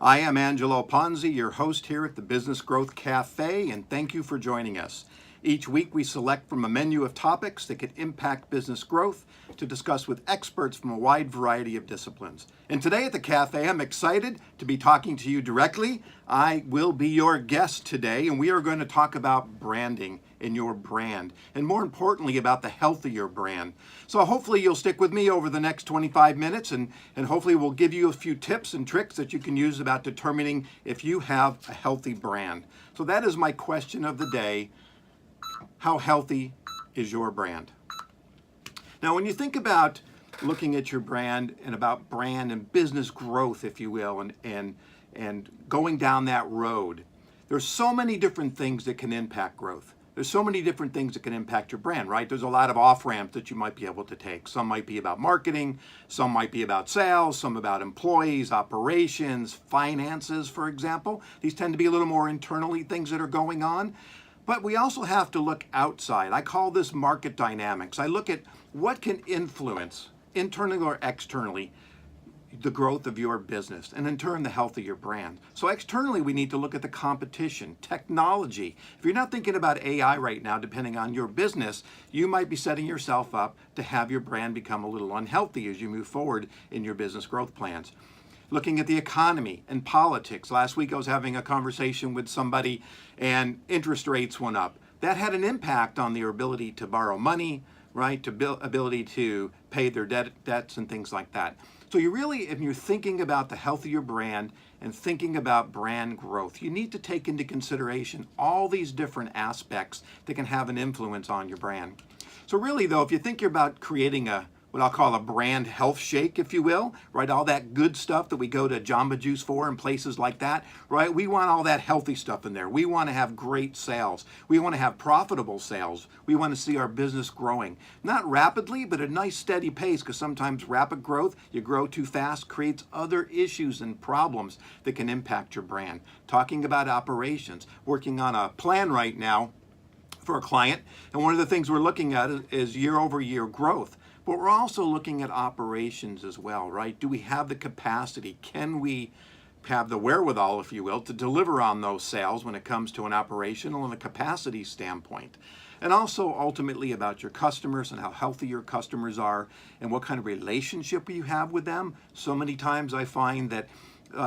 I am Angelo Ponzi, your host here at the Business Growth Cafe, and thank you for joining us. Each week we select from a menu of topics that could impact business growth to discuss with experts from a wide variety of disciplines. And today at the cafe, I'm excited to be talking to you directly. I will be your guest today, and we are going to talk about branding in your brand, and more importantly, about the health of your brand. So hopefully you'll stick with me over the next 25 minutes, and hopefully we'll give you a few tips and tricks that you can use about determining if you have a healthy brand. So that is my question of the day. How healthy is your brand? Now, when you think about looking at your brand and about brand and business growth, if you will, and going down that road, there's so many different things that can impact growth. There's so many different things that can impact your brand, right? There's a lot of off-ramps that you might be able to take. Some might be about marketing, some might be about sales, some about employees, operations, finances, for example. These tend to be a little more internally things that are going on. But we also have to look outside. I call this market dynamics. I look at what can influence, internally or externally, the growth of your business, and in turn, the health of your brand. So externally, we need to look at the competition, technology. If you're not thinking about AI right now, depending on your business, you might be setting yourself up to have your brand become a little unhealthy as you move forward in your business growth plans. Looking at the economy and politics. Last week I was having a conversation with somebody and interest rates went up. That had an impact on their ability to borrow money, right? Ability to pay their debts and things like that. So you really, if you're thinking about the health of your brand and thinking about brand growth, you need to take into consideration all these different aspects that can have an influence on your brand. So really though, if you think you're about creating what I'll call a brand health shake, if you will, right? All that good stuff that we go to Jamba Juice for and places like that, right? We want all that healthy stuff in there. We want to have great sales. We want to have profitable sales. We want to see our business growing. Not rapidly, but a nice steady pace, because sometimes rapid growth, you grow too fast, creates other issues and problems that can impact your brand. Talking about operations, working on a plan right now for a client, and one of the things we're looking at is year-over-year growth. But we're also looking at operations as well, right? Do we have the capacity? Can we have the wherewithal, if you will, to deliver on those sales when it comes to an operational and a capacity standpoint? And also ultimately about your customers and how healthy your customers are and what kind of relationship you have with them. So many times I find that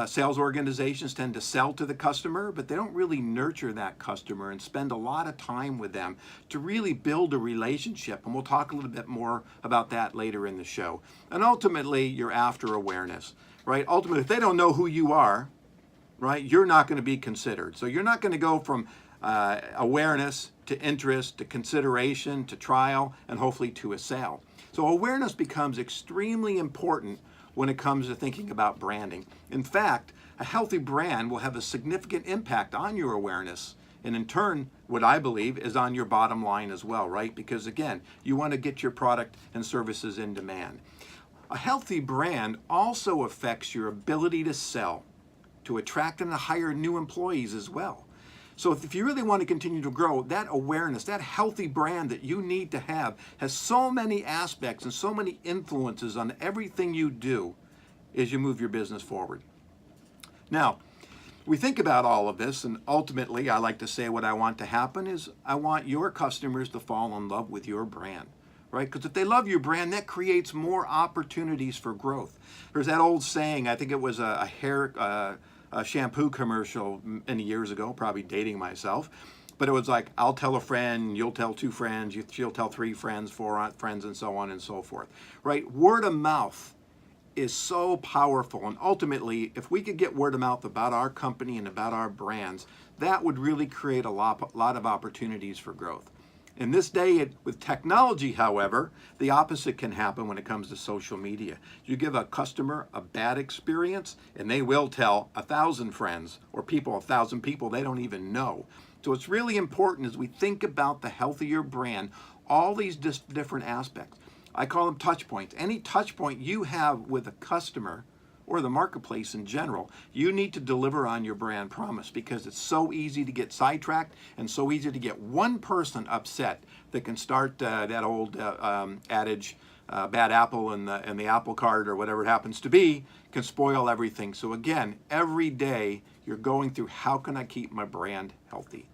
sales organizations tend to sell to the customer, but they don't really nurture that customer and spend a lot of time with them to really build a relationship. And we'll talk a little bit more about that later in the show. And ultimately, you're after awareness, right? Ultimately, if they don't know who you are, right, you're not going to be considered. So you're not going to go from awareness to interest to consideration to trial and hopefully to a sale. So awareness becomes extremely important when it comes to thinking about branding. In fact, a healthy brand will have a significant impact on your awareness, and in turn, what I believe is on your bottom line as well, right? Because again, you want to get your product and services in demand. A healthy brand also affects your ability to sell, to attract and to hire new employees as well. So if you really want to continue to grow, that awareness, that healthy brand that you need to have has so many aspects and so many influences on everything you do as you move your business forward. Now, we think about all of this, and ultimately I like to say what I want to happen is I want your customers to fall in love with your brand, right? Because if they love your brand, that creates more opportunities for growth. There's that old saying, I think it was a shampoo commercial many years ago, probably dating myself, but it was like, I'll tell a friend, you'll tell two friends, she'll tell three friends, four friends, and so on and so forth, right? Word of mouth is so powerful, and ultimately, if we could get word of mouth about our company and about our brands, that would really create a lot of opportunities for growth. In this day, with technology, however, the opposite can happen when it comes to social media. You give a customer a bad experience, and they will tell 1,000 friends or 1,000 people they don't even know. So it's really important as we think about the health of your brand, all these different aspects. I call them touch points. Any touch point you have with a customer or the marketplace in general, you need to deliver on your brand promise, because it's so easy to get sidetracked and so easy to get one person upset that can start that old adage, bad apple in the apple cart or whatever it happens to be can spoil everything. So again, every day you're going through, how can I keep my brand healthy?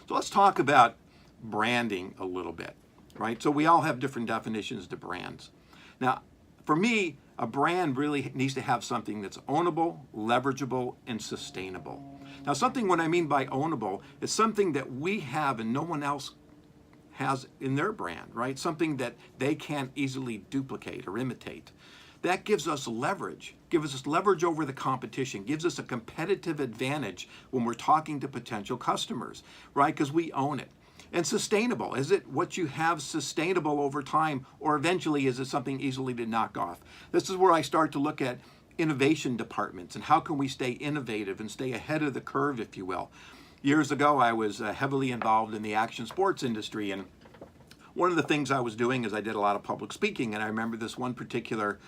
So let's talk about branding a little bit, right? So we all have different definitions to brands. Now, for me, a brand really needs to have something that's ownable, leverageable, and sustainable. Now, what I mean by ownable is something that we have and no one else has in their brand, right? Something that they can't easily duplicate or imitate. That gives us leverage, over the competition, gives us a competitive advantage when we're talking to potential customers, right? Because we own it. And sustainable, is it what you have sustainable over time, or eventually is it something easily to knock off? This is where I start to look at innovation departments and how can we stay innovative and stay ahead of the curve, if you will. Years ago, I was heavily involved in the action sports industry, and one of the things I was doing is I did a lot of public speaking, and I remember this one particular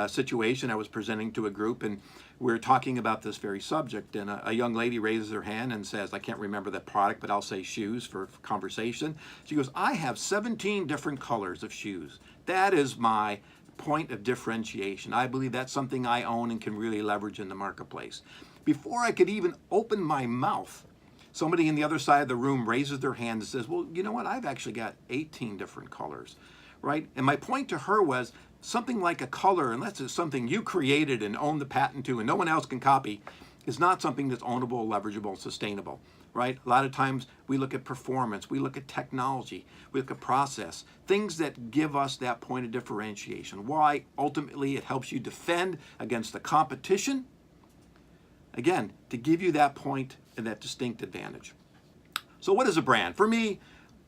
situation. I was presenting to a group, and we were talking about this very subject, and a young lady raises her hand and says, I can't remember the product, but I'll say shoes for conversation. She goes, I have 17 different colors of shoes. That is my point of differentiation. I believe that's something I own and can really leverage in the marketplace. Before I could even open my mouth, somebody in the other side of the room raises their hand and says, well, you know what? I've actually got 18 different colors, right? And my point to her was something like a color, unless it's something you created and own the patent to and no one else can copy, is not something that's ownable, leverageable, sustainable, right? A lot of times we look at performance, we look at technology, we look at process, things that give us that point of differentiation. Why? Ultimately, it helps you defend against the competition. Again, to give you that point and that distinct advantage. So what is a brand? For me,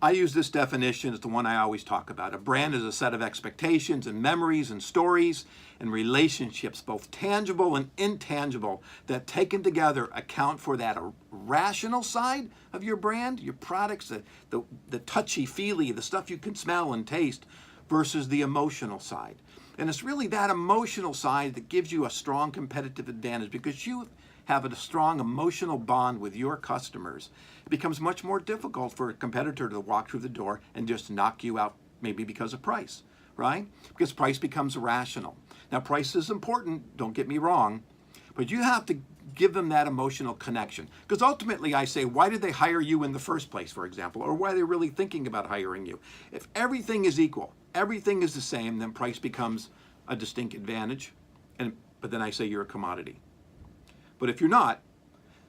I use this definition. It's the one I always talk about. A brand is a set of expectations and memories and stories and relationships, both tangible and intangible, that taken together account for that rational side of your brand, your products, the touchy-feely, the stuff you can smell and taste, versus the emotional side. And it's really that emotional side that gives you a strong competitive advantage, because you have a strong emotional bond with your customers. It becomes much more difficult for a competitor to walk through the door and just knock you out, maybe because of price, right? Because price becomes rational. Now, price is important, don't get me wrong, but you have to give them that emotional connection. Because ultimately, I say, why did they hire you in the first place, for example, or why are they really thinking about hiring you? If everything is equal, everything is the same, then price becomes a distinct advantage, but then I say you're a commodity. But if you're not,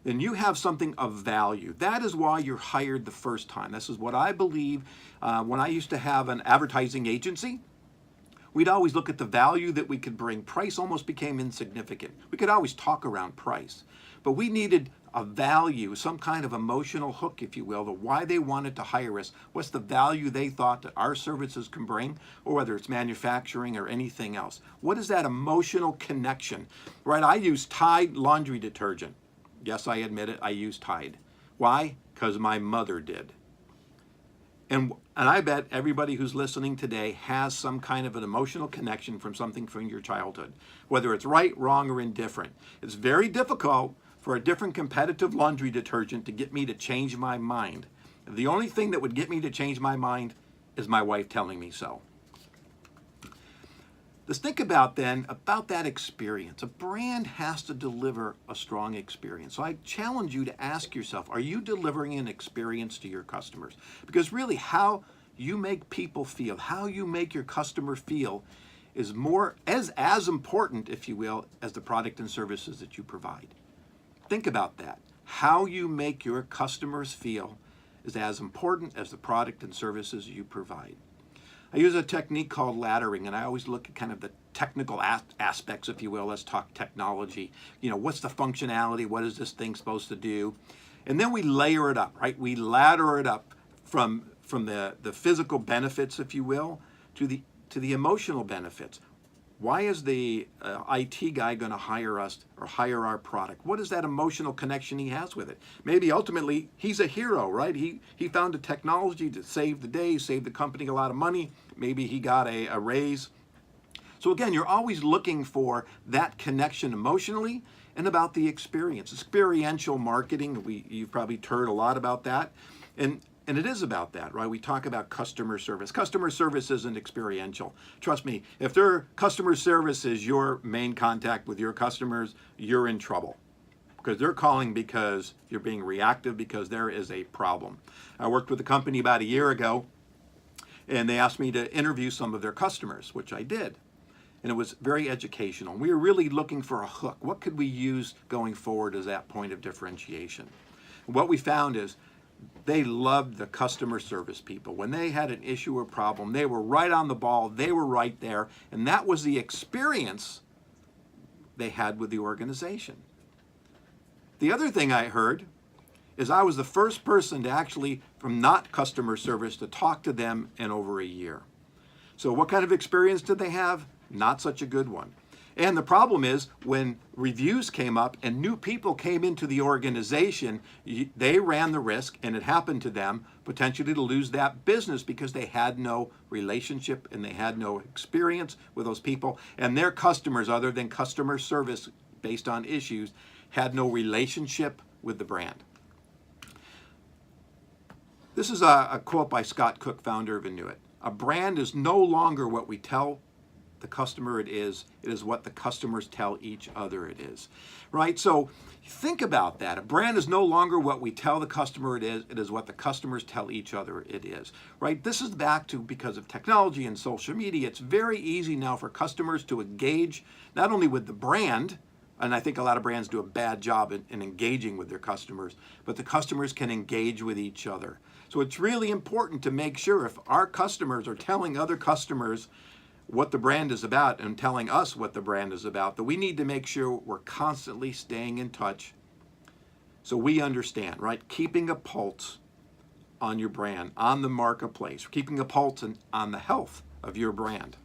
then you have something of value. That is why you're hired the first time. This is what I believe. When I used to have an advertising agency, we'd always look at the value that we could bring. Price almost became insignificant. We could always talk around price, but we needed a value, some kind of emotional hook, if you will, to why they wanted to hire us. What's the value they thought that our services can bring, or whether it's manufacturing or anything else. What is that emotional connection, right? I use Tide laundry detergent. Yes, I admit it, I use Tide. Why? Because my mother did. And I bet everybody who's listening today has some kind of an emotional connection from something from your childhood, whether it's right, wrong, or indifferent. It's very difficult for a different competitive laundry detergent to get me to change my mind. The only thing that would get me to change my mind is my wife telling me so. Let's think about that experience. A brand has to deliver a strong experience. So I challenge you to ask yourself, are you delivering an experience to your customers? Because really how you make people feel, how you make your customer feel is as important, if you will, as the product and services that you provide. Think about that. How you make your customers feel is as important as the product and services you provide. I use a technique called laddering, and I always look at kind of the technical aspects, if you will. Let's talk technology. You know, what's the functionality? What is this thing supposed to do? And then we layer it up, right? We ladder it up from the physical benefits, if you will, to the emotional benefits. Why is the IT guy going to hire us or hire our product? What is that emotional connection he has with it? Maybe ultimately he's a hero, right? He found a technology to save the day, save the company a lot of money. Maybe he got a raise. So again, you're always looking for that connection emotionally and about the experience. Experiential marketing, you've probably heard a lot about that. And And it is about that, right? We talk about customer service. Customer service isn't experiential. Trust me, if their customer service is your main contact with your customers, you're in trouble, because they're calling because you're being reactive, because there is a problem. I worked with a company about a year ago, and they asked me to interview some of their customers, which I did. And it was very educational. We were really looking for a hook. What could we use going forward as that point of differentiation? And what we found is they loved the customer service people. When they had an issue or problem, they were right on the ball. They were right there. And that was the experience they had with the organization. The other thing I heard is I was the first person to actually, from not customer service, to talk to them in over a year. So what kind of experience did they have? Not such a good one. And the problem is, when reviews came up and new people came into the organization, they ran the risk, and it happened to them, potentially to lose that business because they had no relationship and they had no experience with those people. And their customers, other than customer service based on issues, had no relationship with the brand. This is a quote by Scott Cook, founder of Inuit. A brand is no longer what we tell the customer it is what the customers tell each other it is, right? So think about that. A brand is no longer what we tell the customer it is what the customers tell each other it is, right? This is back to, because of technology and social media, it's very easy now for customers to engage not only with the brand, and I think a lot of brands do a bad job in engaging with their customers, but the customers can engage with each other. So it's really important to make sure, if our customers are telling other customers what the brand is about and telling us what the brand is about, that we need to make sure we're constantly staying in touch so we understand, right? Keeping a pulse on your brand, on the marketplace, keeping a pulse on the health of your brand.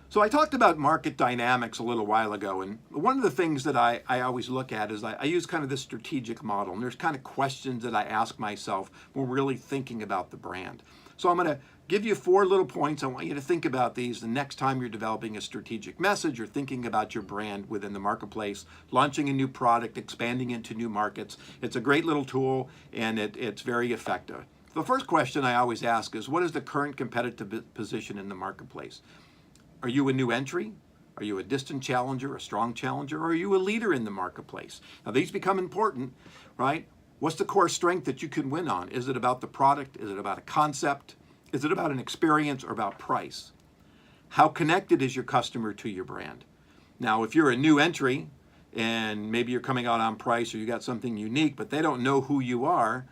So I talked about market dynamics a little while ago, and one of the things that I always look at is I use kind of this strategic model, and there's kind of questions that I ask myself when we're really thinking about the brand. So I'm going to give you 4 little points. I want you to think about these the next time you're developing a strategic message or thinking about your brand within the marketplace, launching a new product, expanding into new markets. It's a great little tool, and it's very effective. The first question I always ask is, what is the current competitive position in the marketplace? Are you a new entry? Are you a distant challenger, a strong challenger, or are you a leader in the marketplace? Now, these become important, right? What's the core strength that you can win on? Is it about the product? Is it about a concept? Is it about an experience or about price? How connected is your customer to your brand? Now, if you're a new entry and maybe you're coming out on price or you got something unique, but they don't know who you are,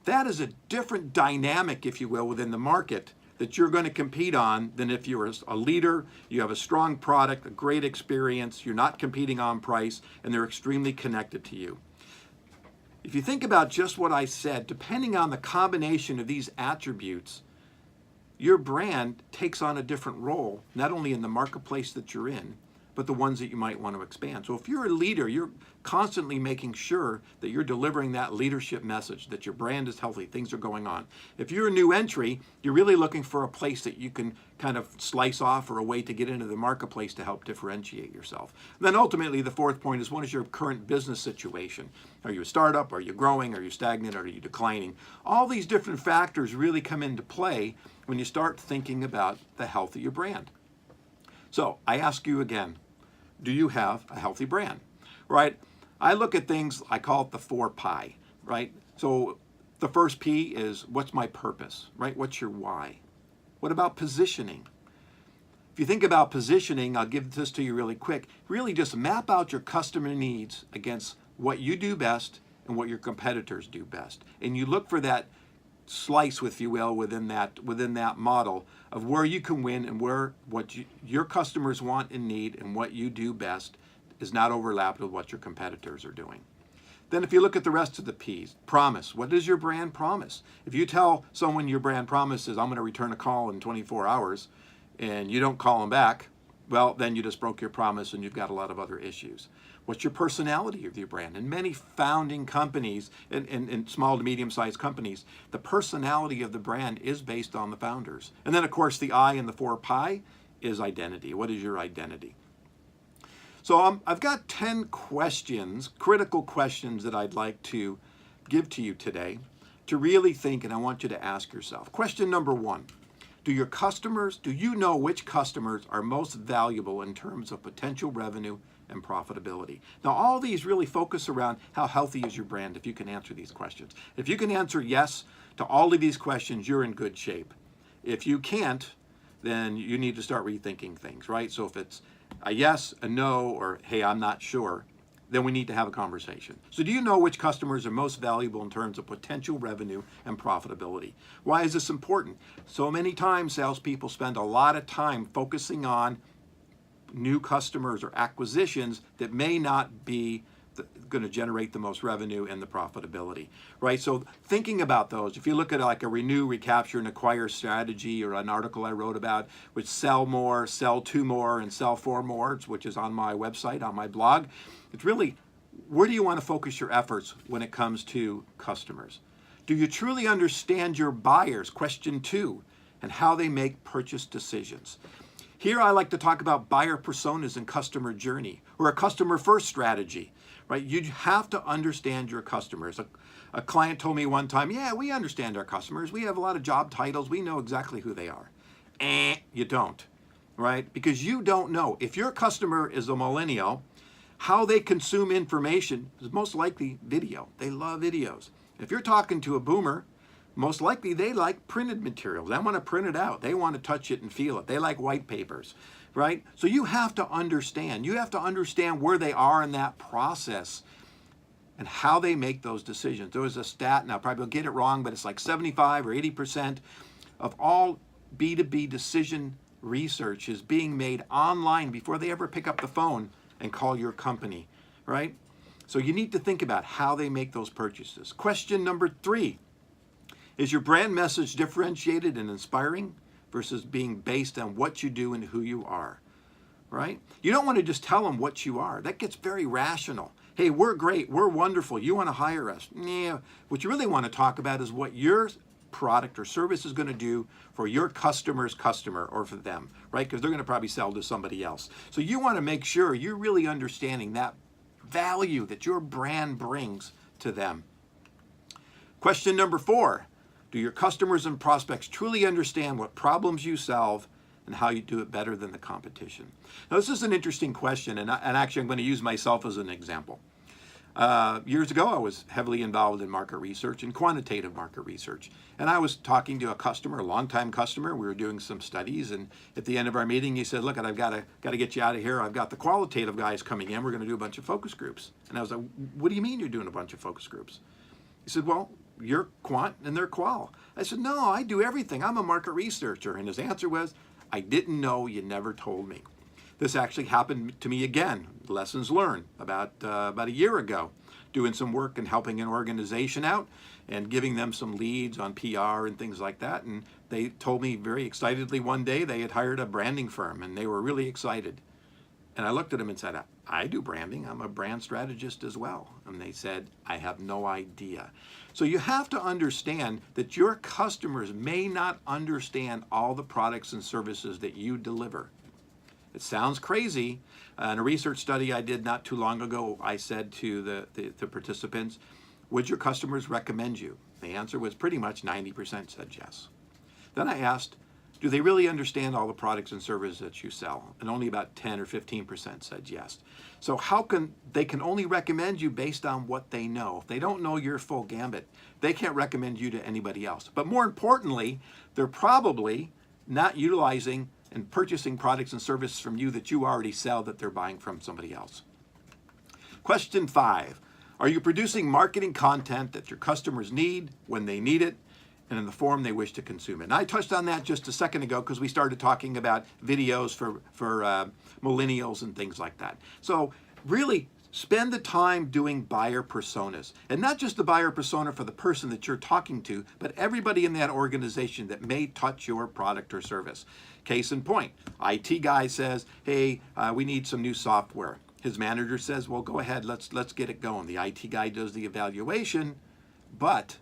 that is a different dynamic, if you will, within the market that you're going to compete on than if you're a leader, you have a strong product, a great experience, you're not competing on price, and they're extremely connected to you. If you think about just what I said, depending on the combination of these attributes, your brand takes on a different role, not only in the marketplace that you're in, but the ones that you might want to expand. So if you're a leader, you're constantly making sure that you're delivering that leadership message, that your brand is healthy, things are going on. If you're a new entry, you're really looking for a place that you can kind of slice off, or a way to get into the marketplace to help differentiate yourself. And then ultimately, the fourth point is, what is your current business situation? Are you a startup? Are you growing? Are you stagnant? Are you declining? All these different factors really come into play when you start thinking about the health of your brand. So I ask you again, do you have a healthy brand, right? I look at things, I call it the 4 pi, right? So the first P is, what's my purpose, right? What's your why? What about positioning? If you think about positioning, I'll give this to you really quick. Really just map out your customer needs against what you do best and what your competitors do best. And you look for that slice, if you will, within that model of where you can win, and where your customers want and need and what you do best is not overlapped with what your competitors are doing. Then if you look at the rest of the P's, promise. What does your brand promise? If you tell someone your brand promise is, I'm going to return a call in 24 hours, and you don't call them back, well, then you just broke your promise and you've got a lot of other issues. What's your personality of your brand? In many founding companies, in small to medium-sized companies, the personality of the brand is based on the founders. And then, of course, the I in the 4 pi is identity. What is your identity? So I've got 10 questions, critical questions that I'd like to give to you today. to really think, and I want you to ask yourself. Question number one, do you know which customers are most valuable in terms of potential revenue and profitability? Now, all these really focus around how healthy is your brand if you can answer these questions. If you can answer yes to all of these questions, you're in good shape. If you can't, then you need to start rethinking things, right? So if it's a yes, a no, or hey, I'm not sure, then we need to have a conversation. So do you know which customers are most valuable in terms of potential revenue and profitability? Why is this important? So many times salespeople spend a lot of time focusing on new customers or acquisitions that may not be going to generate the most revenue and the profitability, right? So thinking about those, if you look at like a renew, recapture, and acquire strategy, or an article I wrote about, which sell more, sell two more, and sell four more, which is on my website, on my blog, it's really, where do you want to focus your efforts when it comes to customers? Do you truly understand your buyers, question two, and how they make purchase decisions? Here I like to talk about buyer personas and customer journey, or a customer first strategy, right? You have to understand your customers. A client told me one time, yeah, we understand our customers. We have a lot of job titles. We know exactly who they are. You don't, right? Because you don't know. If your customer is a millennial, how they consume information is most likely video. They love videos. If you're talking to a boomer, most likely they like printed materials. They want to print it out. They want to touch it and feel it. They like white papers, right? So you have to understand. You have to understand where they are in that process and how they make those decisions. There was a stat, and I'll probably get it wrong, but it's like 75 or 80% of all B2B decision research is being made online before they ever pick up the phone and call your company, right? So you need to think about how they make those purchases. Question number three, is your brand message differentiated and inspiring versus being based on what you do and who you are, right? You don't want to just tell them what you are. That gets very rational. Hey, we're great, we're wonderful, you want to hire us. Yeah, what you really want to talk about is what your product or service is going to do for your customer's customer, or for them, right? Because they're going to probably sell to somebody else. So you want to make sure you're really understanding that value that your brand brings to them. Question number four, do your customers and prospects truly understand what problems you solve and how you do it better than the competition? Now, this is an interesting question, and actually I'm going to use myself as an example. Years ago, I was heavily involved in market research and quantitative market research. And I was talking to a customer, a longtime customer. We were doing some studies, and at the end of our meeting, he said, look, I've got to get you out of here. I've got the qualitative guys coming in. We're going to do a bunch of focus groups. And I was like, what do you mean you're doing a bunch of focus groups? He said, well, you're quant and they're qual. I said, no, I do everything. I'm a market researcher. And his answer was, I didn't know, you never told me. This actually happened to me again, lessons learned, about a year ago, doing some work and helping an organization out and giving them some leads on PR and things like that. And they told me very excitedly one day they had hired a branding firm, and they were really excited. And I looked at them and said, I do branding. I'm a brand strategist as well. And they said, I have no idea. So you have to understand that your customers may not understand all the products and services that you deliver. It sounds crazy. In a research study I did not too long ago, I said to the participants, would your customers recommend you? The answer was pretty much 90% said yes. Then I asked, do they really understand all the products and services that you sell? And only about 10 or 15% said yes. So how can they can only recommend you based on what they know? If they don't know your full gambit, they can't recommend you to anybody else. But more importantly, they're probably not utilizing and purchasing products and services from you that you already sell that they're buying from somebody else. Question 5, are you producing marketing content that your customers need when they need it and in the form they wish to consume it? And I touched on that just a second ago because we started talking about videos for millennials and things like that. So really spend the time doing buyer personas, and not just the buyer persona for the person that you're talking to, but everybody in that organization that may touch your product or service. Case in point, IT guy says, hey, we need some new software. His manager says, well, go ahead, let's get it going. The IT guy does the evaluation, but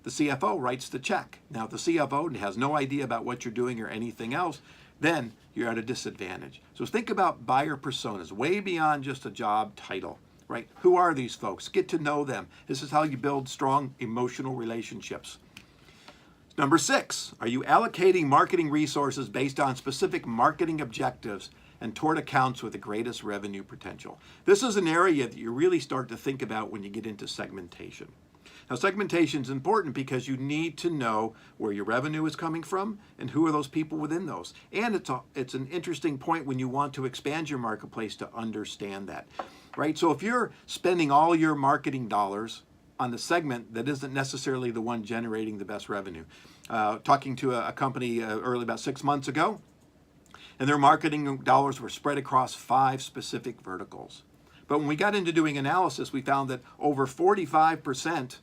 the CFO writes the check. Now, if the CFO has no idea about what you're doing or anything else, then you're at a disadvantage. So think about buyer personas way beyond just a job title, right? Who are these folks? Get to know them. This is how you build strong emotional relationships. Number 6, are you allocating marketing resources based on specific marketing objectives and toward accounts with the greatest revenue potential? This is an area that you really start to think about when you get into segmentation. Now, segmentation is important because you need to know where your revenue is coming from and who are those people within those. And it's an interesting point when you want to expand your marketplace to understand that, right? So if you're spending all your marketing dollars on the segment that isn't necessarily the one generating the best revenue. Talking to a company early about 6 months ago, and their marketing dollars were spread across 5 specific verticals. But when we got into doing analysis, we found that over 45%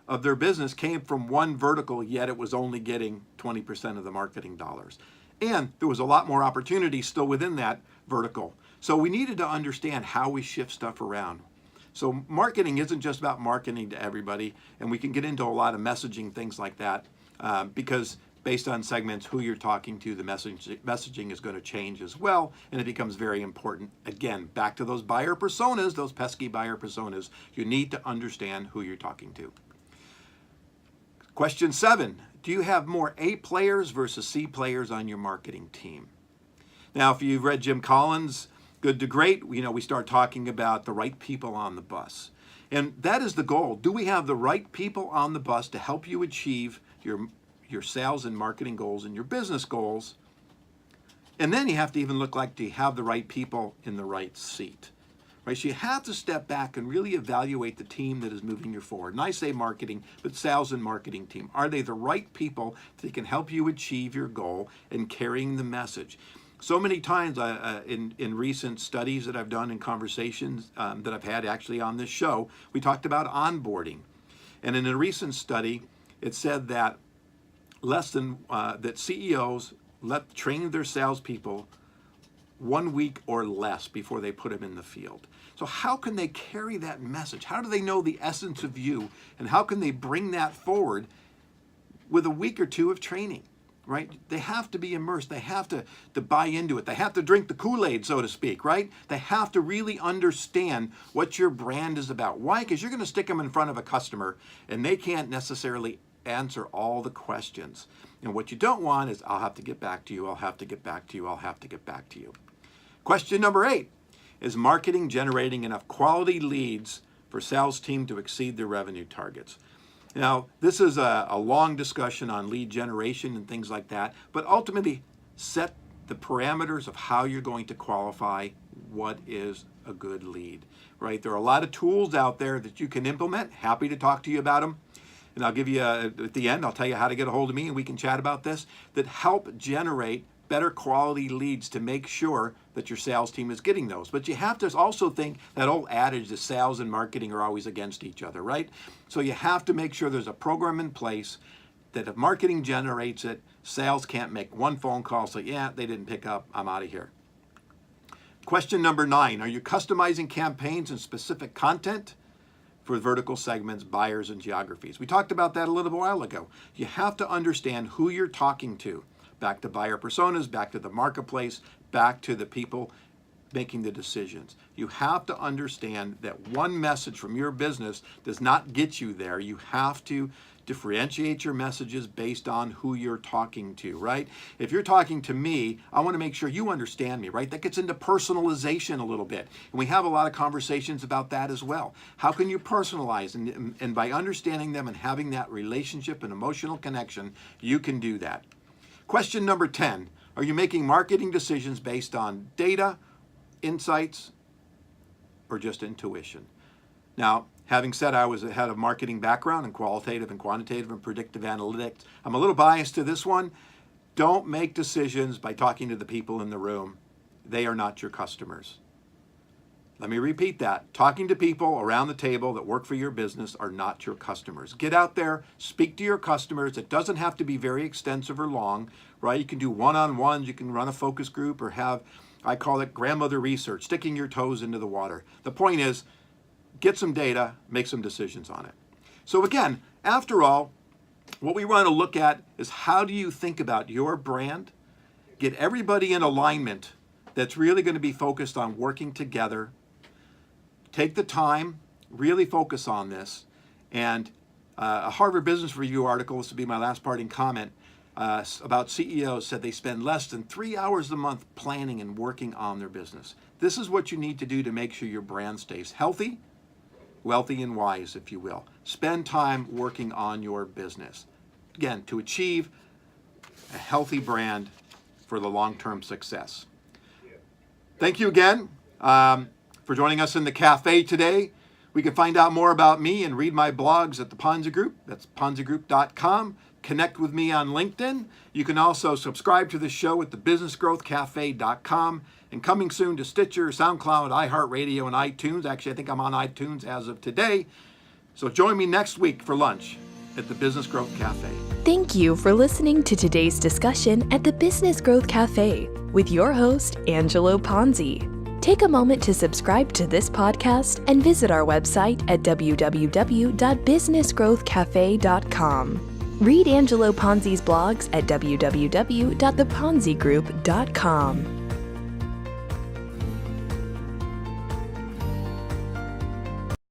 of their business came from one vertical, yet it was only getting 20% of the marketing dollars. And there was a lot more opportunity still within that vertical. So we needed to understand how we shift stuff around. So marketing isn't just about marketing to everybody, and we can get into a lot of messaging, things like that, because based on segments, who you're talking to, the messaging is going to change as well, and it becomes very important. Again, back to those buyer personas, those pesky buyer personas, you need to understand who you're talking to. Question 7, do you have more A players versus C players on your marketing team? Now, if you've read Jim Collins' Good to Great, we start talking about the right people on the bus. And that is the goal. Do we have the right people on the bus to help you achieve your sales and marketing goals and your business goals? And then you have to even look like, do you have the right people in the right seat? Right? So you have to step back and really evaluate the team that is moving you forward. And I say marketing, but sales and marketing team. Are they the right people that can help you achieve your goal and carrying the message? So many times in recent studies that I've done and conversations that I've had actually on this show, we talked about onboarding. And in a recent study, it said that that CEOs train their salespeople 1 week or less before they put them in the field. So how can they carry that message? How do they know the essence of you? And how can they bring that forward with a week or 2 of training? Right? They have to be immersed. They have to buy into it. They have to drink the Kool-Aid, so to speak, right? They have to really understand what your brand is about. Why? Because you're going to stick them in front of a customer and they can't necessarily answer all the questions. And what you don't want is, I'll have to get back to you, I'll have to get back to you, I'll have to get back to you. Question number 8, is marketing generating enough quality leads for sales team to exceed their revenue targets? Now, this is a long discussion on lead generation and things like that, but ultimately set the parameters of how you're going to qualify what is a good lead, right? There are a lot of tools out there that you can implement. Happy to talk to you about them. And I'll give you, at the end, I'll tell you how to get a hold of me and we can chat about this, that help generate better quality leads to make sure that your sales team is getting those. But you have to also think that old adage that sales and marketing are always against each other, right? So you have to make sure there's a program in place that if marketing generates it, sales can't make one phone call, say, yeah, they didn't pick up, I'm out of here. Question number 9, are you customizing campaigns and specific content for vertical segments, buyers, and geographies? We talked about that a little while ago. You have to understand who you're talking to. Back to buyer personas, back to the marketplace, back to the people making the decisions. You have to understand that one message from your business does not get you there. You have to differentiate your messages based on who you're talking to, right? If you're talking to me, I want to make sure you understand me, right? That gets into personalization a little bit. And we have a lot of conversations about that as well. How can you personalize? And by understanding them and having that relationship and emotional connection, you can do that. Question number 10, are you making marketing decisions based on data, insights, or just intuition? Now, having said I was head of marketing background in qualitative and quantitative and predictive analytics, I'm a little biased to this one. Don't make decisions by talking to the people in the room. They are not your customers. Let me repeat that. Talking to people around the table that work for your business are not your customers. Get out there, speak to your customers. It doesn't have to be very extensive or long, right? You can do one-on-ones, you can run a focus group or have, I call it grandmother research, sticking your toes into the water. The point is, get some data, make some decisions on it. So again, after all, what we want to look at is how do you think about your brand, get everybody in alignment that's really going to be focused on working together, take the time, really focus on this. And a Harvard Business Review article, this will be my last parting comment, about CEOs said they spend less than 3 hours a month planning and working on their business. This is what you need to do to make sure your brand stays healthy, wealthy, and wise, if you will. Spend time working on your business. Again, to achieve a healthy brand for the long-term success. Thank you again for joining us in the cafe today. We can find out more about me and read my blogs at the Ponzi Group. That's ponzigroup.com. Connect with me on LinkedIn. You can also subscribe to the show at thebusinessgrowthcafe.com. And coming soon to Stitcher, SoundCloud, iHeartRadio, and iTunes. Actually, I think I'm on iTunes as of today. So join me next week for lunch at the Business Growth Cafe. Thank you for listening to today's discussion at the Business Growth Cafe with your host, Angelo Ponzi. Take a moment to subscribe to this podcast and visit our website at www.businessgrowthcafe.com. Read Angelo Ponzi's blogs at www.theponzigroup.com.